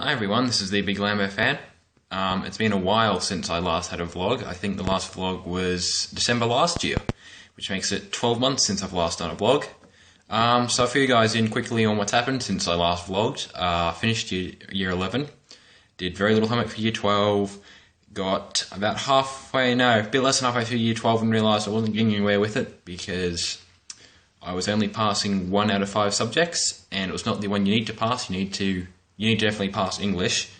Hi everyone, this is the Big Lambo fan. It's been a while since I last had a vlog. I think the last vlog was December last year, which makes it 12 months since I've last done a vlog. So I'll fill you guys in quickly on what's happened since I last vlogged. Finished year 11, did very little homework for year 12, got about a bit less than halfway through year 12 and realised I wasn't getting anywhere with it because I was only passing 1 out of 5 subjects, and it was not the one you need to pass. You need to definitely pass English.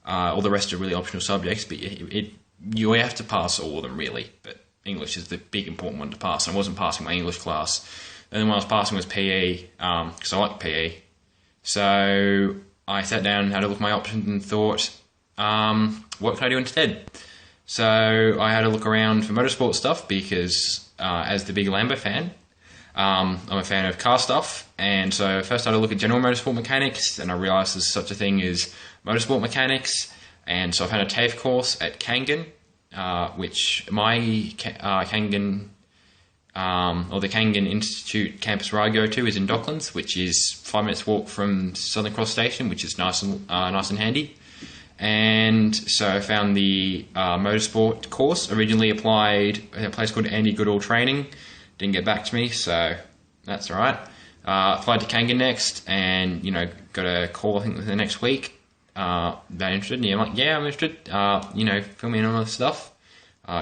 All the rest are really optional subjects, but you have to pass all of them really. But English is the big important one to pass. And I wasn't passing my English class. The only one I was passing was PE, because I like PE. So I sat down, had a look at my options, and thought, what can I do instead? So I had a look around for motorsport stuff because, as the big Lambo fan, I'm a fan of car stuff, and so first I had a look at general motorsport mechanics, and I realised there's such a thing as motorsport mechanics, and so I found a TAFE course at Kangan, which my Kangan, or the Kangan Institute campus where I go to is in Docklands, which is 5 minutes walk from Southern Cross Station, which is nice and handy. And so I found the motorsport course. Originally applied at a place called Andy Goodall Training. Didn't get back to me, so that's alright. Applied to Kangan next, and got a call I think the next week. They're interested, and I'm like, yeah, I'm interested. Fill me in on all this stuff,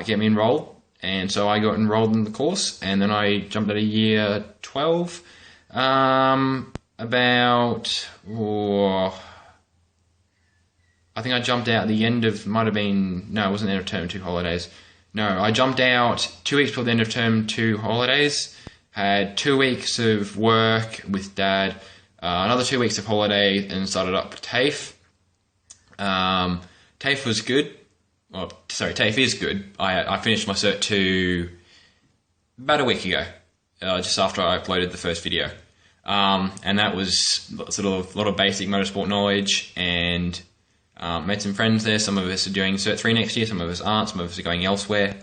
get me enrolled, and so I got enrolled in the course, and then I jumped out of year 12. I think I jumped out at the end of, it wasn't the end of term 2 holidays. No, I jumped out 2 weeks before the end of term 2 holidays, had 2 weeks of work with Dad, another 2 weeks of holiday, and started up TAFE. TAFE was good. TAFE is good. I finished my Cert 2 about a week ago, just after I uploaded the first video. And that was sort of a lot of basic motorsport knowledge, and made some friends there. Some of us are doing Cert 3 next year, some of us aren't, some of us are going elsewhere.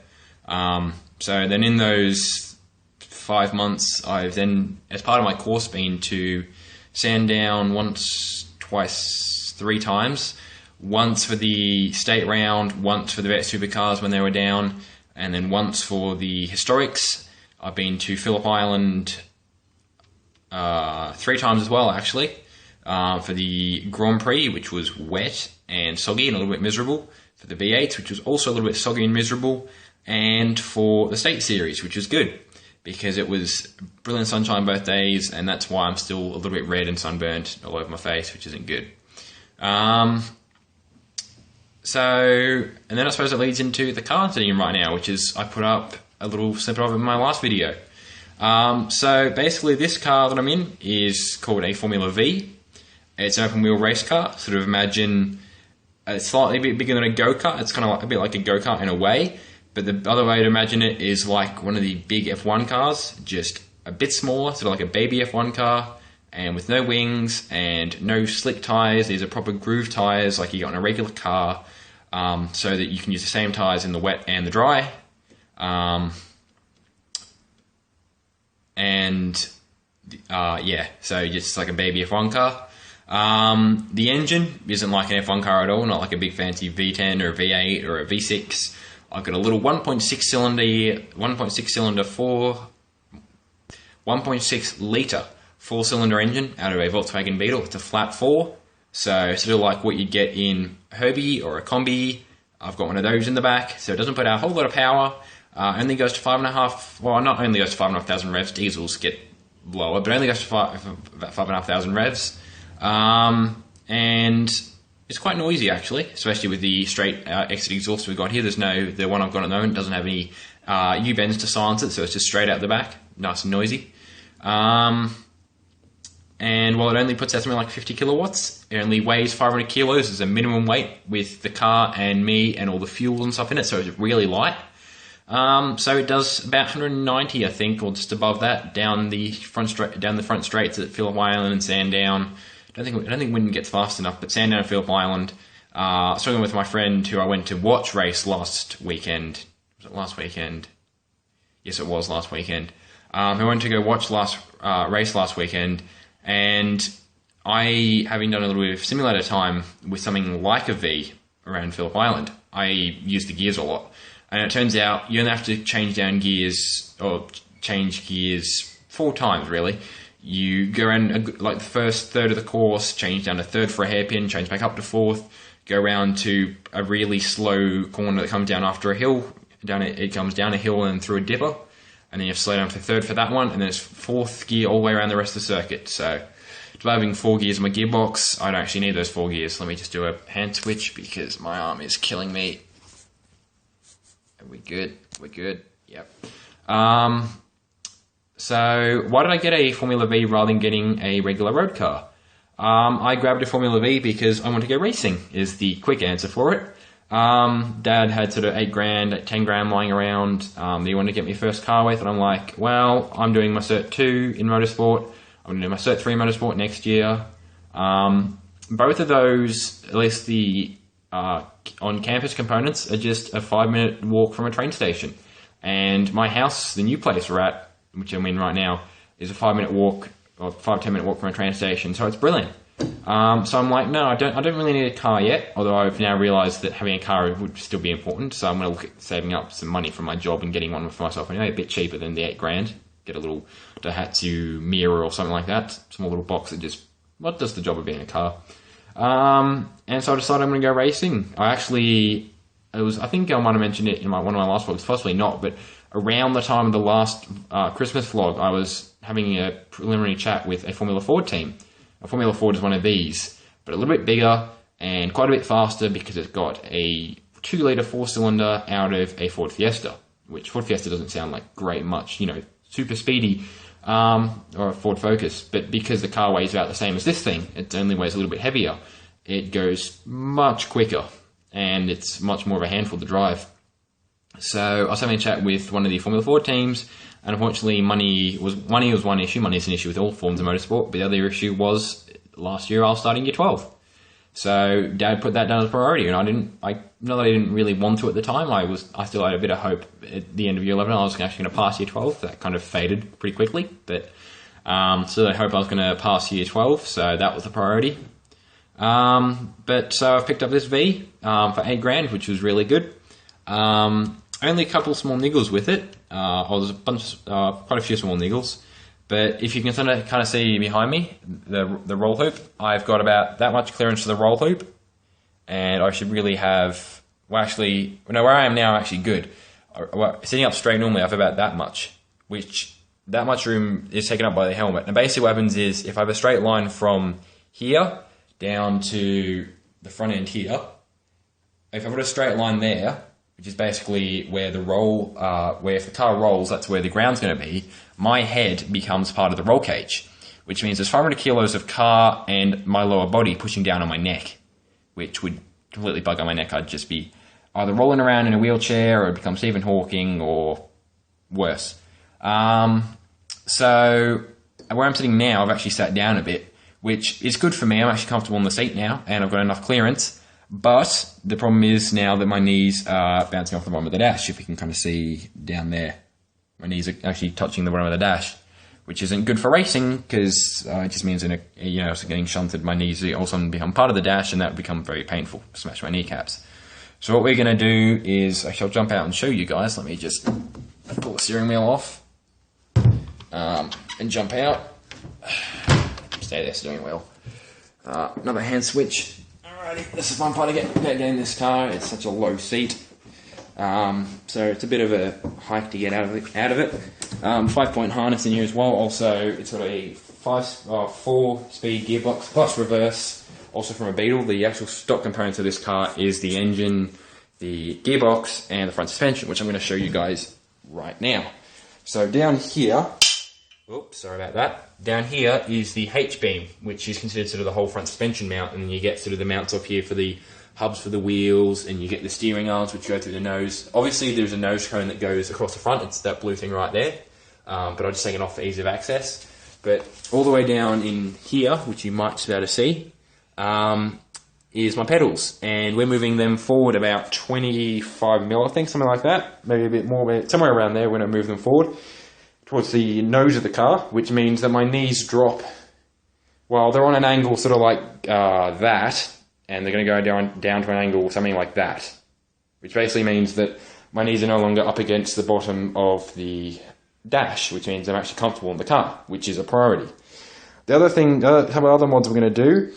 So then in those 5 months, I've then, as part of my course, been to Sandown once, twice, 3 times. Once for the state round, once for the vet supercars when they were down, and then once for the historics. I've been to Phillip Island 3 times as well, actually. For the Grand Prix, which was wet and soggy and a little bit miserable, for the V8s, which was also a little bit soggy and miserable, and for the State Series, which was good, because it was brilliant sunshine both days, and that's why I'm still a little bit red and sunburned all over my face, which isn't good. And then I suppose it leads into the car I'm sitting in right now, which is, I put up a little snippet of it in my last video. So basically this car that I'm in is called a Formula V. It's an open wheel race car. Sort of imagine it's slightly a bit bigger than a go-kart. It's kind of a bit like a go-kart in a way, but the other way to imagine it is like one of the big F1 cars, just a bit smaller, sort of like a baby F1 car, and with no wings and no slick tyres. These are proper groove tyres like you got in a regular car, so that you can use the same tyres in the wet and the dry. So just like a baby F1 car. The engine isn't like an F1 car at all, not like a big fancy V10 or a V8 or a V6. I've got a little 1.6 litre 4-cylinder engine out of a Volkswagen Beetle. It's a flat 4, so sort of like what you'd get in a Herbie or a Combi. I've got one of those in the back, so it doesn't put out a whole lot of power. Only goes to 5.5, well, not only goes to 5,500 revs, diesels get lower, but only goes to about 5,500 revs. And it's quite noisy actually, especially with the straight exit exhaust we've got here. The one I've got at the moment doesn't have any U-bends to silence it, so it's just straight out the back, nice and noisy. And while it only puts out something like 50 kilowatts, it only weighs 500 kilos as a minimum weight with the car and me and all the fuel and stuff in it, so it's really light. So it does about 190, I think, or just above that, down the front straights at Phillip Island and Sandown. I don't think Wyndham gets fast enough, but Sandown and Phillip Island. I was talking with my friend who I went to watch race last weekend. Was it last weekend? Yes, it was last weekend. I went to go watch race last weekend, and having done a little bit of simulator time with something like a V around Phillip Island, I use the gears a lot. And it turns out you only have to change gears 4 times, really. You go around like the first third of the course, change down to third for a hairpin, change back up to fourth, go around to a really slow corner that comes down after a hill. It comes down a hill and through a dipper. And then you have to slow down to third for that one, and then it's fourth gear all the way around the rest of the circuit. So, having 4 gears in my gearbox, I don't actually need those 4 gears. Let me just do a hand switch because my arm is killing me. Are we good? We're good. Yep. So, why did I get a Formula V rather than getting a regular road car? I grabbed a Formula V because I want to go racing, is the quick answer for it. Dad had sort of $8,000, $10,000 lying around that he wanted to get me first car with, and I'm like, well, I'm doing my Cert 2 in motorsport. I'm going to do my Cert 3 motorsport next year. Both of those, at least the on-campus components, are just a 5-minute walk from a train station. And my house, the new place we're at, which I'm in right now, is a 5-minute walk, or 5-10-minute walk from a train station, so it's brilliant. So I'm like, no, I don't really need a car yet, although I've now realised that having a car would still be important, so I'm going to look at saving up some money from my job and getting one for myself anyway, a bit cheaper than the $8,000. Get a little Daihatsu Mirror or something like that, small little box that just, what does the job of being a car? And so I decided I'm going to go racing. I think I might have mentioned it in one of my last vlogs, possibly not, but around the time of the last Christmas vlog, I was having a preliminary chat with a Formula Ford team. A Formula Ford is one of these, but a little bit bigger and quite a bit faster because it's got a 2-litre 4-cylinder out of a Ford Fiesta, which Ford Fiesta doesn't sound like great much, super speedy, or a Ford Focus, but because the car weighs about the same as this thing, it only weighs a little bit heavier, it goes much quicker, and it's much more of a handful to drive. So I was having a chat with one of the Formula Ford teams, and unfortunately money was one issue. Money is an issue with all forms of motorsport, but the other issue was last year I was starting year 12. So Dad put that down as a priority, and not that I didn't really want to at the time. I still had a bit of hope at the end of year 11 I was actually going to pass year 12. That kind of faded pretty quickly, but still I hope I was going to pass year 12, so that was the priority. But so I've picked up this V for $8,000, which was really good. Only a couple small niggles with it. There's quite a few small niggles. But if you can kind of see behind me, the roll hoop, I've got about that much clearance to the roll hoop. And I should really have, where I am now, I'm actually good. Sitting up straight normally, I have about that much, which that much room is taken up by the helmet. And basically what happens is, if I have a straight line from here down to the front end here, if I put a straight line there, which is basically where where if the car rolls, that's where the ground's going to be, my head becomes part of the roll cage, which means there's 500 kilos of car and my lower body pushing down on my neck, which would completely bug on my neck. I'd just be either rolling around in a wheelchair or become Stephen Hawking or worse. So where I'm sitting now, I've actually sat down a bit, which is good for me. I'm actually comfortable in the seat now, and I've got enough clearance. But the problem is now that my knees are bouncing off the bottom of the dash, if you can kind of see down there. My knees are actually touching the bottom of the dash, which isn't good for racing because it just means getting shunted, my knees all of a sudden become part of the dash, and that would become very painful, smash my kneecaps. So what we're going to do is, I shall jump out and show you guys. Let me just pull the steering wheel off and jump out. Stay there, steering wheel. Another hand switch. Alrighty, this is one part of getting this car. It's such a low seat, so it's a bit of a hike to get out of it. 5-point harness in here as well. Also, it's got a 4-speed gearbox plus reverse. Also from a Beetle. The actual stock components of this car is the engine, the gearbox, and the front suspension, which I'm going to show you guys right now. So down here. Oops, sorry about that. Down here is the H-beam, which is considered sort of the whole front suspension mount, and then you get sort of the mounts up here for the hubs for the wheels, and you get the steering arms which go through the nose. Obviously there's a nose cone that goes across the front, it's that blue thing right there, but I'll just take it off for ease of access. But all the way down in here, which you might be able to see, is my pedals, and we're moving them forward about 25 mil, I think, something like that, maybe a bit more, but somewhere around there when I move them forward towards the nose of the car, which means that my knees drop well, they're on an angle sort of like that, and they're going to go down to an angle something like that, which basically means that my knees are no longer up against the bottom of the dash, which means I'm actually comfortable in the car, which is a priority. The other thing, some of the other mods we're going to do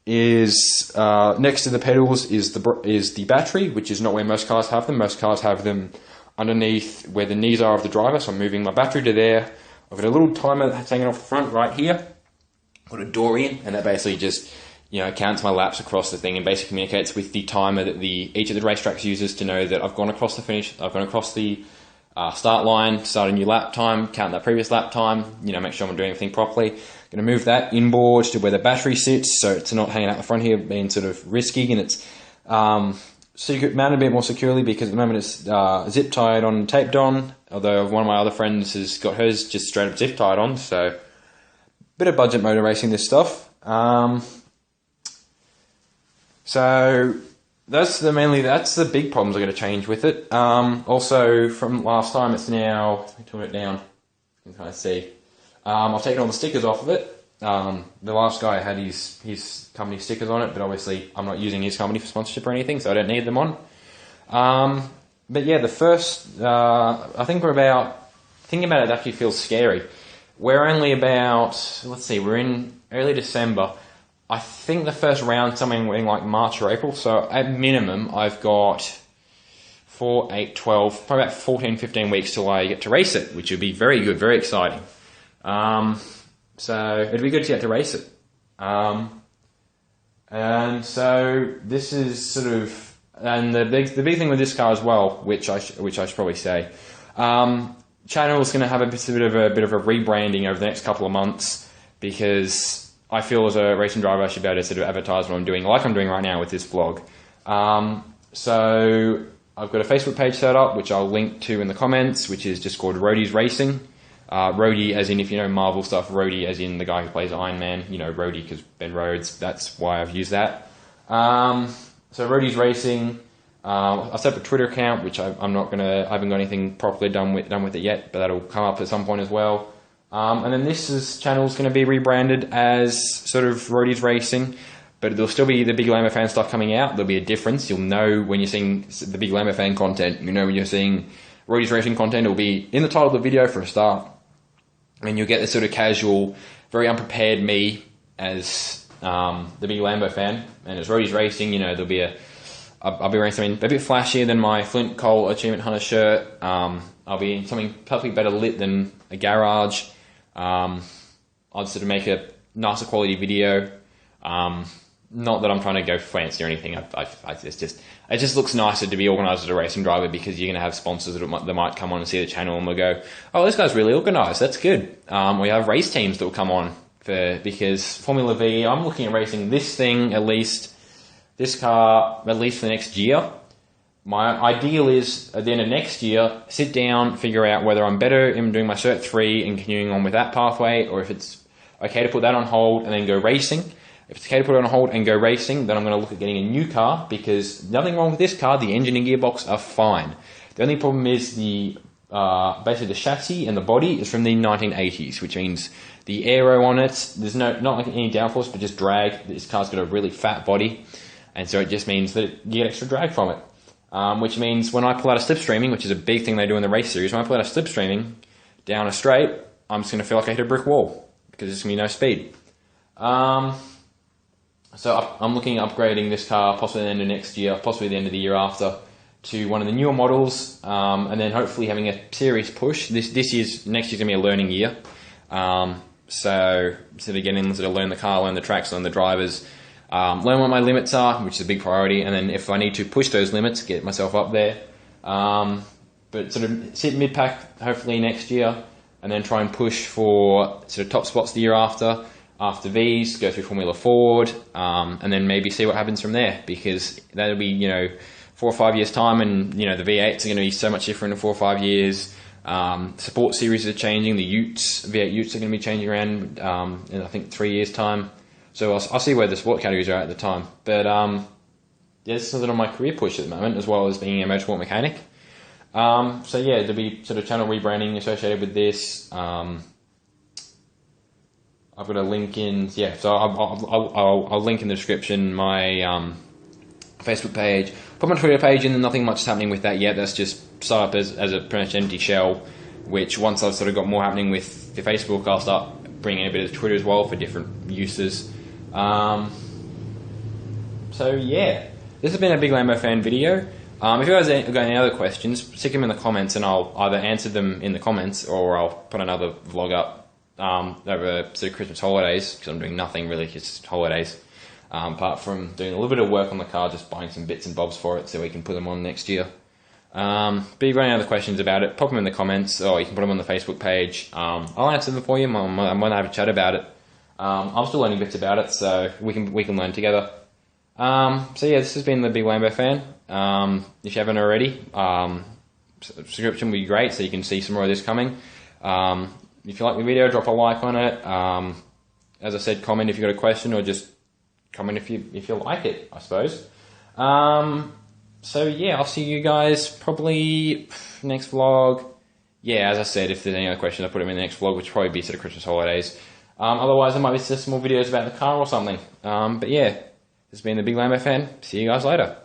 is next to the pedals is the battery, which is not where most cars have them. Most cars have them underneath where the knees are of the driver, so I'm moving my battery to there. I've got a little timer that's hanging off the front right here. I've got a Dorian, and that basically just counts my laps across the thing and basically communicates with the timer that each of the racetracks uses to know that I've gone across the finish, I've gone across the start line, start a new lap time, count that previous lap time, make sure I'm doing everything properly. Going to move that inboard to where the battery sits, so it's not hanging out the front here, being sort of risky, and it's mounted a bit more securely because at the moment it's zip tied on, taped on. Although one of my other friends has got hers just straight up zip tied on, so bit of budget motor racing this stuff. So that's the big problems I'm going to change with it. Also from last time, it's now, let me turn it down, you can kind of see. I've taken all the stickers off of it. The last guy had his company stickers on it, but obviously I'm not using his company for sponsorship or anything, so I don't need them on. But yeah, the first, I think thinking about it actually feels scary. We're only about, we're in early December. I think the first round somewhere in like March or April, so at minimum I've got 4, 8, 12, probably about 14, 15 weeks till I get to race it, which would be very good, very exciting. So it'd be good to get to race it. And so this is sort of, and the big thing with this car as well, which I should probably say, channel is going to have a bit of a rebranding over the next couple of months, because I feel as a racing driver I should be able to sort of advertise what I'm doing, like I'm doing right now with this vlog. So I've got a Facebook page set up, which I'll link to in the comments, which is just called Rhodey's Racing. Rhodey as in, if you know Marvel stuff, Rhodey as in the guy who plays Iron Man, Rhodey because Ben Rhodes, that's why I've used that. So Rhodey's Racing, I set up a Twitter account, which I haven't got anything properly done with it yet, but that'll come up at some point as well. And then this channel's going to be rebranded as sort of Rhodey's Racing, but there'll still be the Big Lambo Fan stuff coming out. There'll be a difference. You'll know when you're seeing the Big Lambo Fan content. When you're seeing Rhodey's Racing content, it'll be in the title of the video for a start. And you'll get this sort of casual, very unprepared me as the Big Lambo Fan. And as Rhodey's Racing, there'll be I'll be wearing something a bit flashier than my Flint Cole Achievement Hunter shirt. I'll be in something perfectly better lit than a garage. I'll sort of make a nicer quality video. Not that I'm trying to go fancy or anything. It just looks nicer to be organised as a racing driver, because you're going to have sponsors that might come on and see the channel and will go, oh, this guy's really organised, that's good. We have race teams that will come on because Formula V, I'm looking at racing this car at least for the next year. My ideal is at the end of next year, sit down, figure out whether I'm better in doing my Cert 3 and continuing on with that pathway, or if it's okay to put that on hold and then go racing. If it's okay to put it on hold and go racing, then I'm going to look at getting a new car, because nothing wrong with this car. The engine and gearbox are fine. The only problem is basically the chassis and the body is from the 1980s, which means the aero on it, there's not like any downforce, but just drag. This car's got a really fat body, and so it just means that you get extra drag from it. Which means when I pull out a slipstreaming, which is a big thing they do in the race series, when I pull out a slipstreaming down a straight, I'm just going to feel like I hit a brick wall, because there's going to be no speed. So I'm looking at upgrading this car possibly at the end of next year, possibly the end of the year after, to one of the newer models, and then hopefully having a serious push. Next year's going to be a learning year. So sort of getting to learn the car, learn the tracks, learn the drivers, learn what my limits are, which is a big priority, and then if I need to push those limits, get myself up there. But sort of sit mid-pack hopefully next year, and then try and push for sort of top spots the year after V's, go through Formula Ford, and then maybe see what happens from there, because that'll be 4 or 5 years time, and the V8s are going to be so much different in 4 or 5 years. Support series are changing. The V8 Utes are going to be changing around in I think 3 years time. So I'll see where the sport categories are at the time. But this is sort of my career push at the moment, as well as being a motorsport mechanic. So yeah, there'll be sort of channel rebranding associated with this. I've I've got a link in, yeah, so I'll link in the description my Facebook page, put my Twitter page in, and nothing much is happening with that yet. That's just set up as a pretty much empty shell, which once I've sort of got more happening with the Facebook, I'll start bringing in a bit of Twitter as well for different uses. So yeah, this has been a Big Lambo Fan video. If you guys have got any other questions, stick them in the comments and I'll either answer them in the comments or I'll put another vlog up over the Christmas holidays, because I'm doing nothing really, just holidays, apart from doing a little bit of work on the car, just buying some bits and bobs for it so we can put them on next year. But if you've got any other questions about it, pop them in the comments, or you can put them on the Facebook page. I'll answer them for you. I'm going to have a chat about it. I'm still learning bits about it, so we can learn together. So yeah, this has been the Big Lambo Fan. If you haven't already, subscription would be great, so you can see some more of this coming. If you like the video, drop a like on it. As I said, comment if you've got a question, or just comment if you like it, I suppose. So yeah, I'll see you guys probably next vlog. Yeah, as I said, if there's any other questions, I'll put them in the next vlog, which will probably be sort of Christmas holidays. Otherwise, there might be some more videos about the car or something. But yeah, this has been the Big Lambo Fan. See you guys later.